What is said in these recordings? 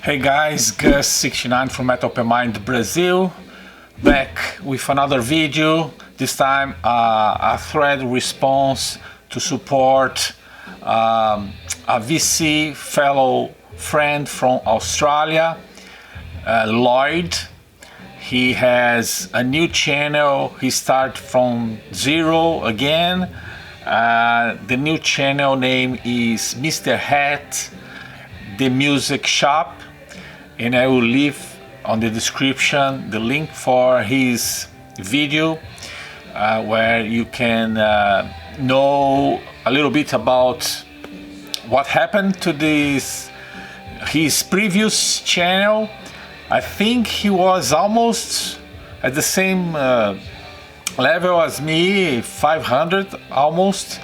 Hey guys, Gus69 from Metal Open Mind Brazil, back with another video, this time a thread response to support a VC fellow friend from Australia, Lloyd. He has a new channel, he started from zero again. The new channel name is Mr. Hat, themusicchap. And I will leave on the description the link for his video where you can know a little bit about what happened to his previous channel. I think he was almost at the same level as me, 500 almost,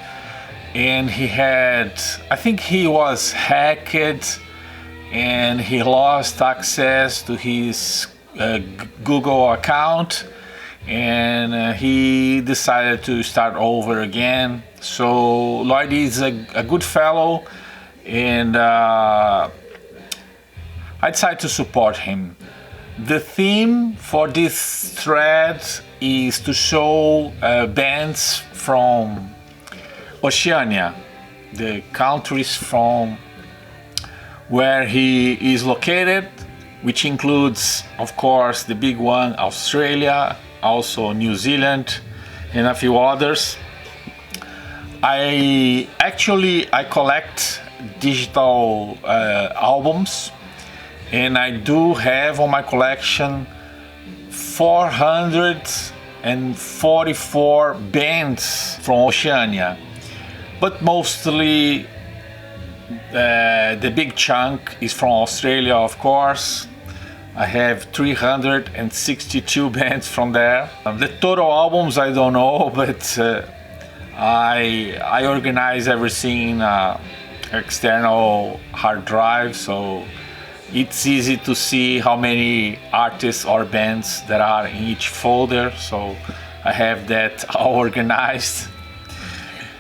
and he had, I think he was hacked and he lost access to his Google account, and he decided to start over again. So Lloyd is a good fellow, and I decided to support him. The theme for this thread is to show bands from Oceania, the countries from where he is located, which includes, of course, the big one, Australia, also New Zealand, and a few others. I collect digital albums, and I do have on my collection 444 bands from Oceania, but mostly the big chunk is from Australia, of course. I have 362 bands from there. The total albums I don't know, but I organize everything in an external hard drive, so it's easy to see how many artists or bands there are in each folder, so I have that all organized.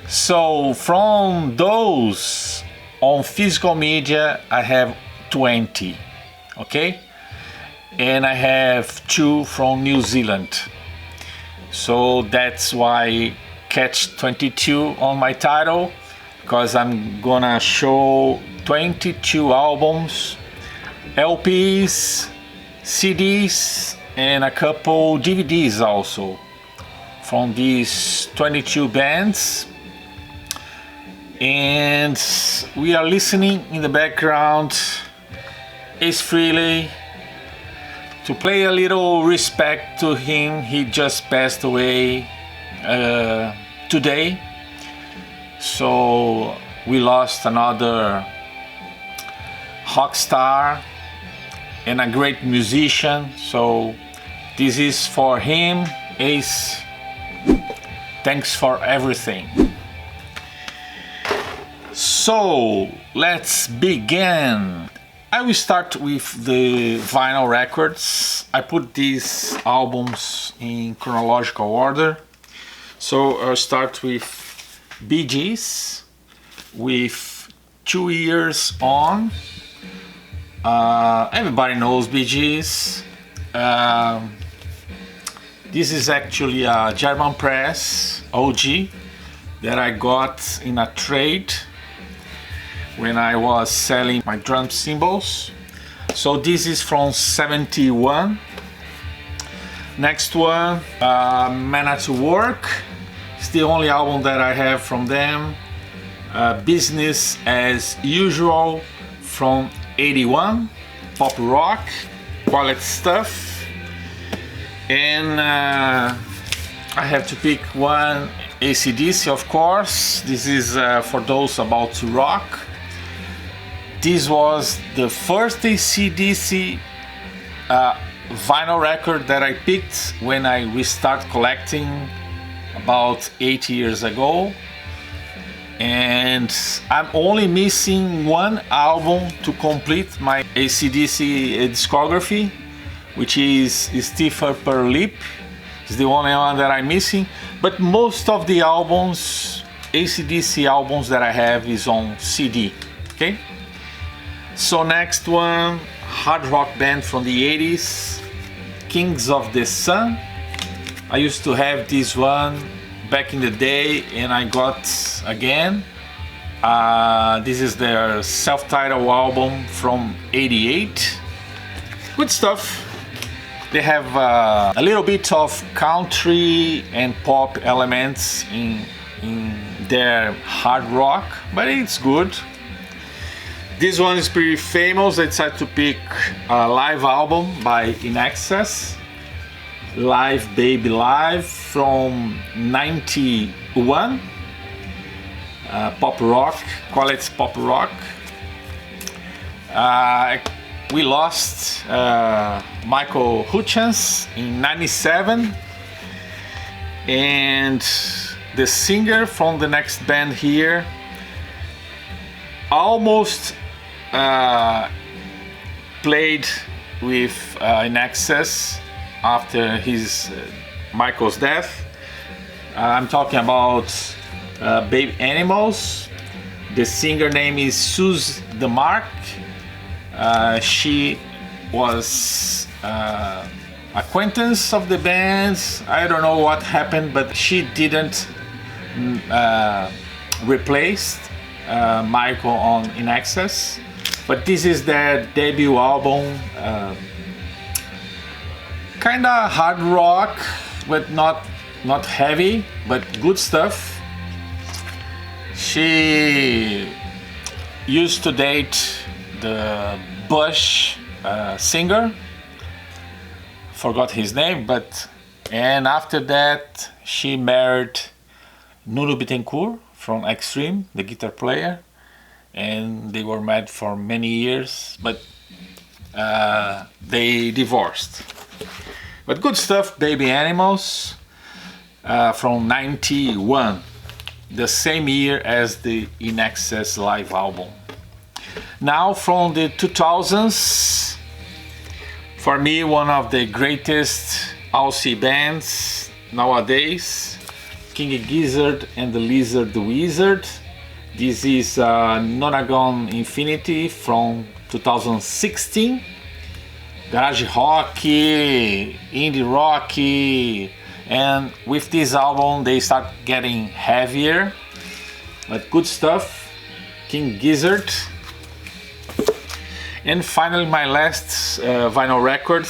So from those, on physical media I have 20, okay? And I have 2 from New Zealand. So that's why catch 22 on my title, because I'm gonna show 22 albums, LPs, CDs, and a couple DVDs also from these 22 bands. And we are listening in the background Ace Frehley. To pay a little respect to him, he just passed away today, so we lost another rock star and a great musician. So this is for him. Ace, thanks for everything. So let's begin. I will start with the vinyl records. I put these albums in chronological order. So I'll start with Bee Gees with 2 Years On. Everybody knows Bee Gees. This is actually a German press OG that I got in a trade when I was selling my drum cymbals. So this is from 71. Next one, Man at Work. It's the only album that I have from them. Business as Usual from 81. Pop rock, quality stuff. And I have to pick one, AC/DC, of course. This is for those about to rock. This was the first AC/DC vinyl record that I picked when I restarted collecting about 8 years ago. And I'm only missing one album to complete my AC/DC discography, which is Stiff Upper Lip. It's the only one that I'm missing. But most of the albums, AC/DC albums that I have, is on CD, okay? So next one, hard rock band from the 80s, Kings of the Sun. I used to have this one back in the day and I got again. This is their self-titled album from '88. Good stuff. They have a little bit of country and pop elements in their hard rock, but it's good. This one is pretty famous. I decided to pick a live album by In Excess, Live Baby Live from '91. Pop rock, quality pop rock. We lost Michael Hutchence in '97, and the singer from the next band here almost played with In Excess after his Michael's death. I'm talking about Baby Animals. The singer name is Suze DeMark. She was acquaintance of the bands. I don't know what happened, but she didn't replace Michael on In Excess. But this is their debut album. Kinda hard rock, but not heavy, but good stuff. She used to date the Bush singer, forgot his name, and after that she married Nuno Bittencourt from Extreme, the guitar player, and they were married for many years, but they divorced. But good stuff. Baby Animals from '91, the same year as the In Excess live album. Now from the 2000s, for me one of the greatest Aussie bands nowadays, King Gizzard and the Lizard Wizard. This is Nonagon Infinity from 2016. Garage rock, indie rock, and with this album they start getting heavier, but good stuff. King Gizzard. And finally my last vinyl record,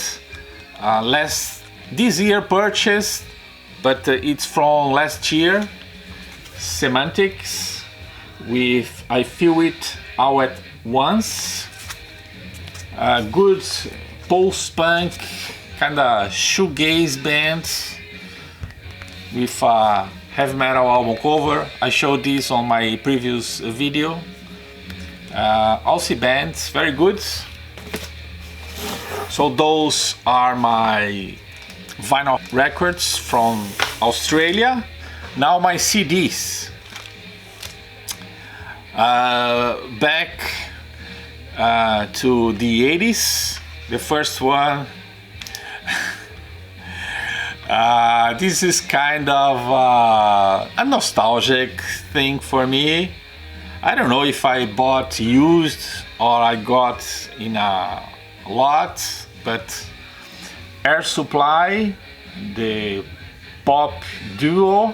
this year purchased, but it's from last year, Semantics with I Feel It All at Once. Good post-punk, kinda shoegaze band with a heavy metal album cover. I showed this on my previous video. Aussie bands, very good. So those are my vinyl records from Australia. Now my CDs. Back to the 80s. The first one. This is kind of a nostalgic thing for me. I don't know if I bought used or I got in a lot, but Air Supply, the pop duo,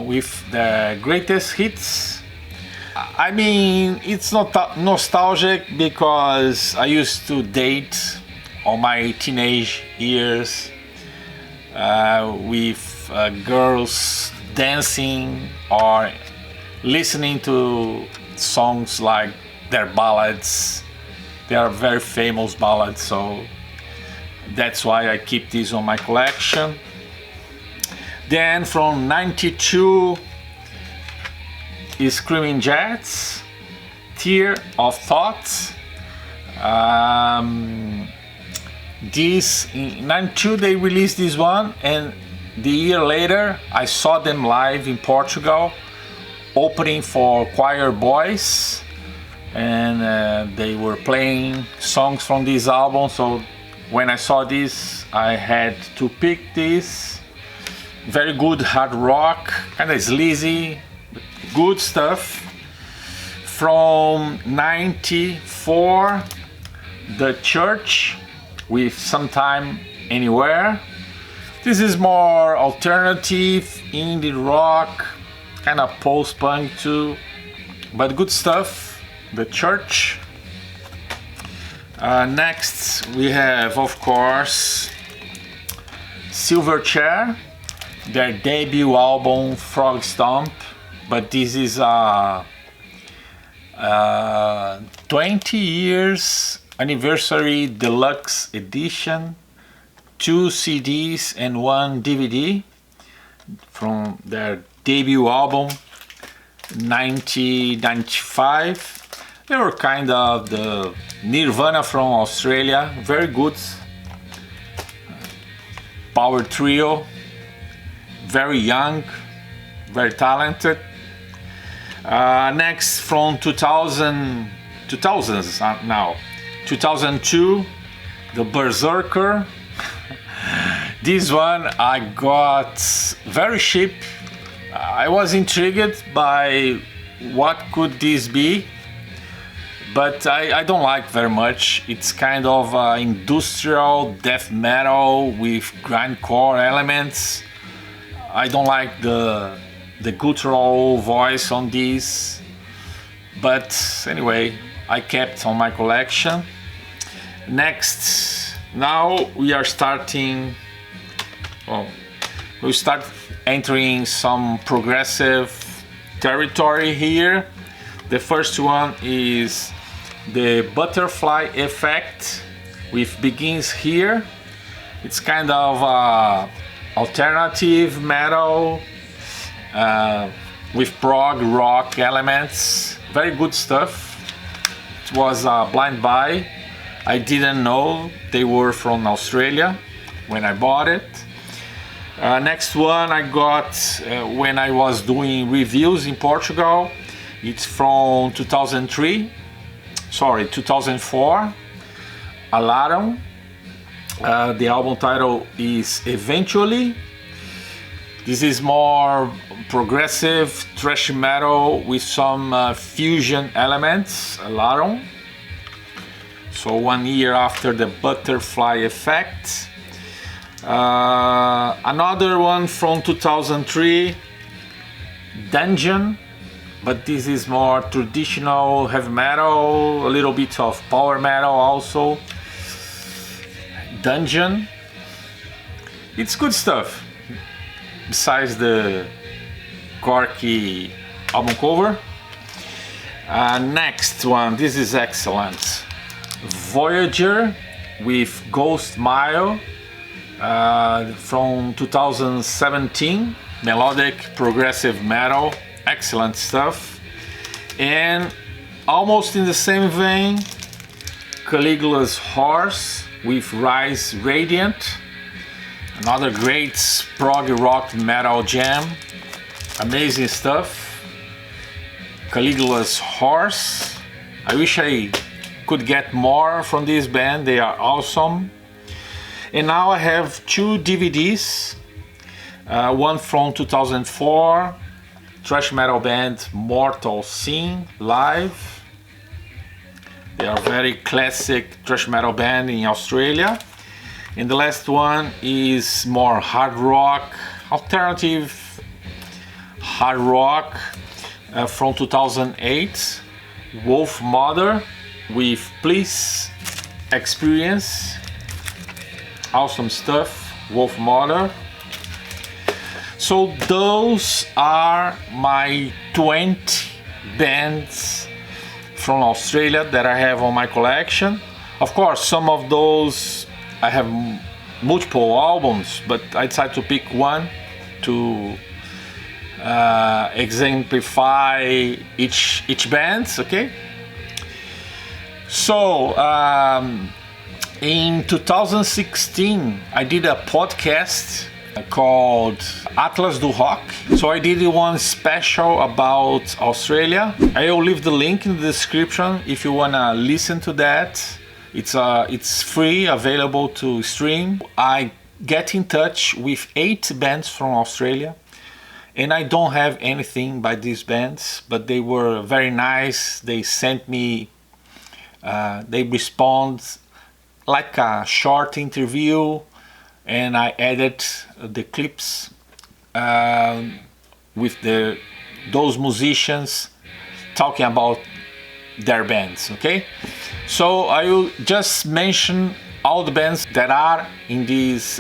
with the greatest hits. I mean, it's not nostalgic because I used to date all my teenage years with girls dancing or listening to songs like their ballads. They are very famous ballads, so that's why I keep this on my collection. Then from '92 is Screaming Jets, Tear of Thought. This in '92 they released this one, and the year later I saw them live in Portugal, opening for Choir Boys, and they were playing songs from this album. So when I saw this, I had to pick this. Very good hard rock, kind of sleazy, good stuff. From '94 2004, The Church with Sometime Anywhere. This is more alternative, indie rock, kind of post-punk too, but good stuff. The Church. Next we have, of course, Silverchair, their debut album Frog Stomp, but this is a 20 years anniversary deluxe edition, 2 CDs and 1 DVD from their debut album 1995. They were kind of the Nirvana from Australia, very good power trio, very young, very talented. Next from 2000s now, 2002, the Berserker. This one I got very cheap. I was intrigued by what could this be, but I don't like very much. It's kind of industrial death metal with grindcore elements. I don't like the guttural voice on this, but anyway, I kept on my collection. Next, now we are starting, we start entering some progressive territory here. The first one is the Butterfly Effect with Begins Here. It's kind of alternative metal with prog rock elements. Very good stuff. It was a blind buy. I didn't know they were from Australia when I bought it. Next one I got when I was doing reviews in Portugal. It's from 2004, Alarum. The album title is Eventually. This is more progressive thrash metal with some fusion elements, Alarum. So 1 year after the Butterfly Effect. Another one from 2003, Dungeon, but this is more traditional heavy metal, a little bit of power metal also. Dungeon, it's good stuff, besides the quirky album cover. Next one, this is excellent, Voyager with Ghost Mile. From 2017, melodic progressive metal, excellent stuff. And almost in the same vein, Caligula's Horse with Rise Radiant, another great prog rock metal jam, amazing stuff. Caligula's Horse, I wish I could get more from this band, they are awesome. And now I have 2 DVDs, one from 2004, thrash metal band Mortal Sin live. They are very classic thrash metal band in Australia. And the last one is more hard rock, alternative hard rock from 2008, Wolf Mother with Please Experience. Awesome stuff, Wolf Mother. So those are my 20 bands from Australia that I have on my collection. Of course, some of those I have multiple albums, but I decided to pick one to exemplify each band, okay? So in 2016, I did a podcast called Atlas do Rock. So I did one special about Australia. I will leave the link in the description if you wanna listen to that. It's free, available to stream. I get in touch with 8 bands from Australia, and I don't have anything by these bands, but they were very nice. They sent me They respond like a short interview, and I added the clips with those musicians talking about their bands. Okay, so I will just mention all the bands that are in this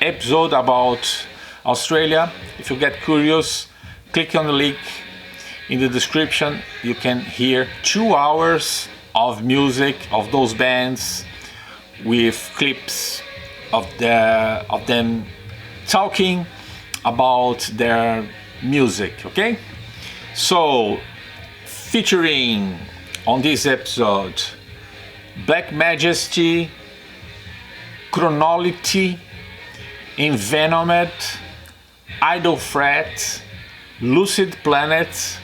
episode about Australia. If you get curious, click on the link in the description. You can hear 2 hours of music of those bands with clips of them talking about their music. Okay, so featuring on this episode Black Majesty, Chronolyth, Envenomed, Idel, Lucid Planet,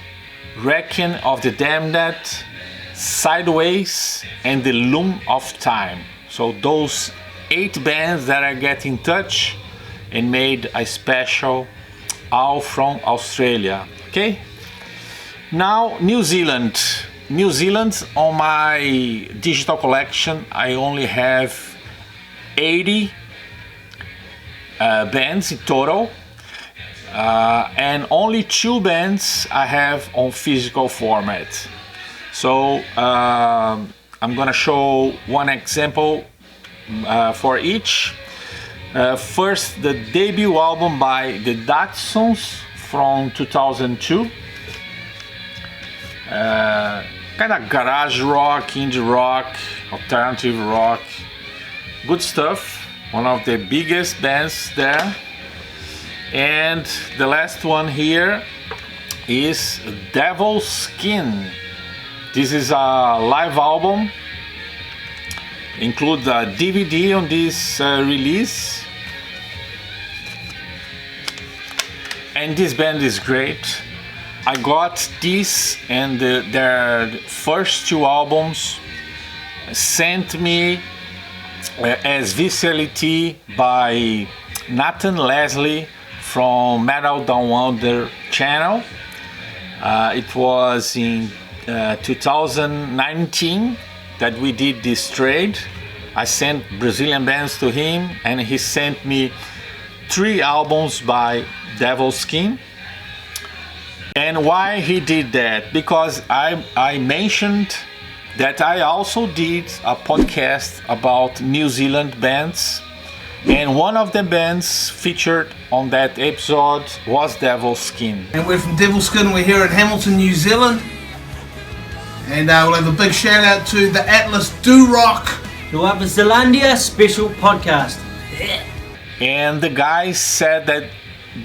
Requiem of the Damned, Sideways, and the Loom of Time. So those 8 bands that I get in touch and made a special, all from Australia. Okay, now New Zealand. New Zealand, on my digital collection, I only have 80 bands in total, and only 2 bands I have on physical format. So I'm gonna show one example for each. First, the debut album by the Deathnir from 2002. Kind of garage rock, indie rock, alternative rock, good stuff. One of the biggest bands there. And the last one here is Devilskin. This is a live album. Includes a DVD on this release. And this band is great. I got this and their first 2 albums sent me as VCLT by Nathan Leslie from Metal Downunder channel. It was in 2019 that we did this trade. I sent Brazilian bands to him and he sent me 3 albums by Devilskin. And why he did that? Because I mentioned that I also did a podcast about New Zealand bands, and one of the bands featured on that episode was Devilskin. And we're from Devilskin, we're here in Hamilton, New Zealand, and we'll have a big shout out to the Atlas Do Rock Nueva Zealandia special podcast. And the guys said that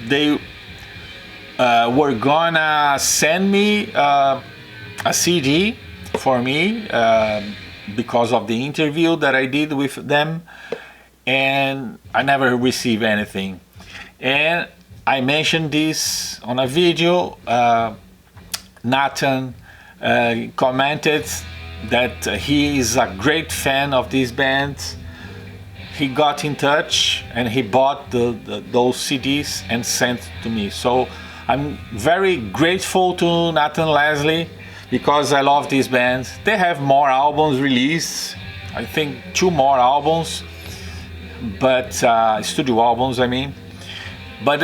they were gonna send me a CD for me because of the interview that I did with them, and I never received anything. And I mentioned this on a video. Nathan commented that he is a great fan of this band. He got in touch and he bought those CDs and sent to me. So I'm very grateful to Nathan Leslie because I love this band. They have more albums released, I think 2 more albums, but studio albums I mean. But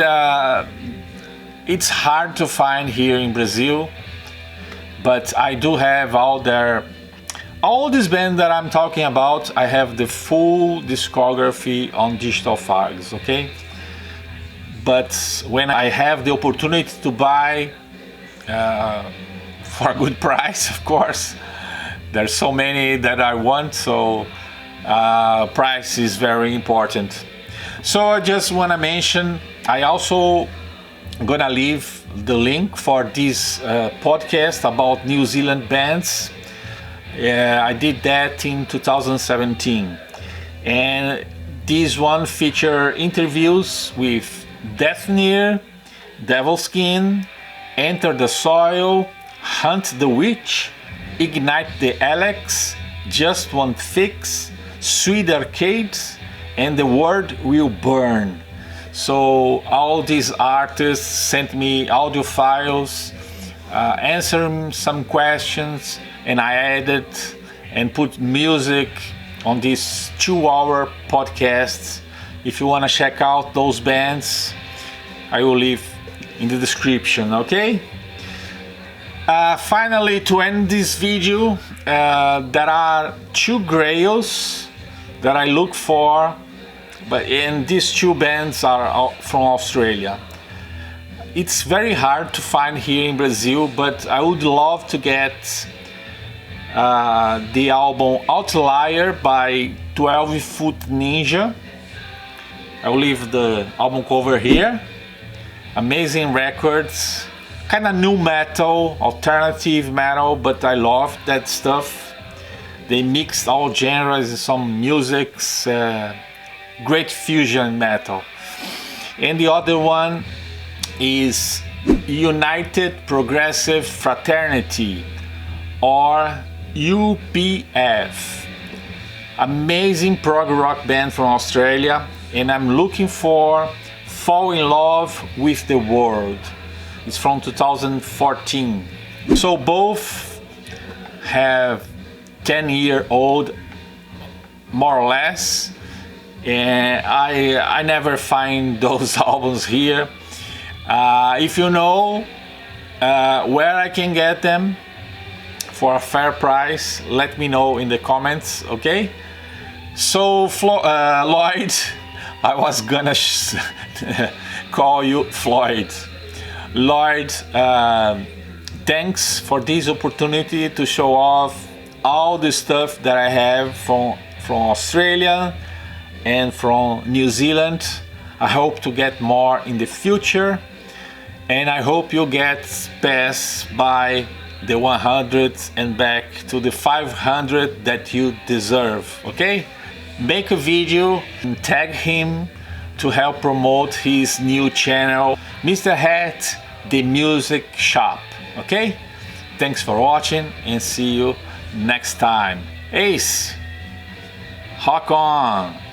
it's hard to find here in Brazil, but I do have all these bands that I'm talking about. I have the full discography on digital files, okay? But when I have the opportunity to buy for a good price, of course, there's so many that I want, so price is very important. So I just want to mention, I also gonna leave the link for this podcast about New Zealand bands. I did that in 2017, and this one feature interviews with Deathnir, Devilskin, Enter the Soil, Hunt the Witch, Ignite the Helix, Just One Fix, Suede Arcades, and The World Will Burn. So all these artists sent me audio files, answering some questions, and I added and put music on this 2-hour podcast. If you want to check out those bands, I will leave in the description, okay? Finally, to end this video, there are 2 grails that I look for, and these 2 bands are from Australia. It's very hard to find here in Brazil, but I would love to get the album Outlier by 12 Foot Ninja. I will leave the album cover here. Amazing records, kind of new metal, alternative metal, but I love that stuff. They mixed all genres and some musics, great fusion metal. And the other one is United Progressive Fraternity, or UPF. Amazing prog rock band from Australia, and I'm looking for Fall in Love with the World. It's from 2014. So both have 10-year-old, more or less, and I never find those albums here. If you know where I can get them for a fair price, let me know in the comments, okay? So Lloyd, I was gonna call you Floyd. Lloyd, thanks for this opportunity to show off all the stuff that I have from Australia and from New Zealand. I hope to get more in the future, and I hope you get past by the 100 and back to the 500 that you deserve, okay? Make a video and tag him to help promote his new channel, Mr. Hat, the Music Shop, okay? Thanks for watching and see you next time. Ace, rock on!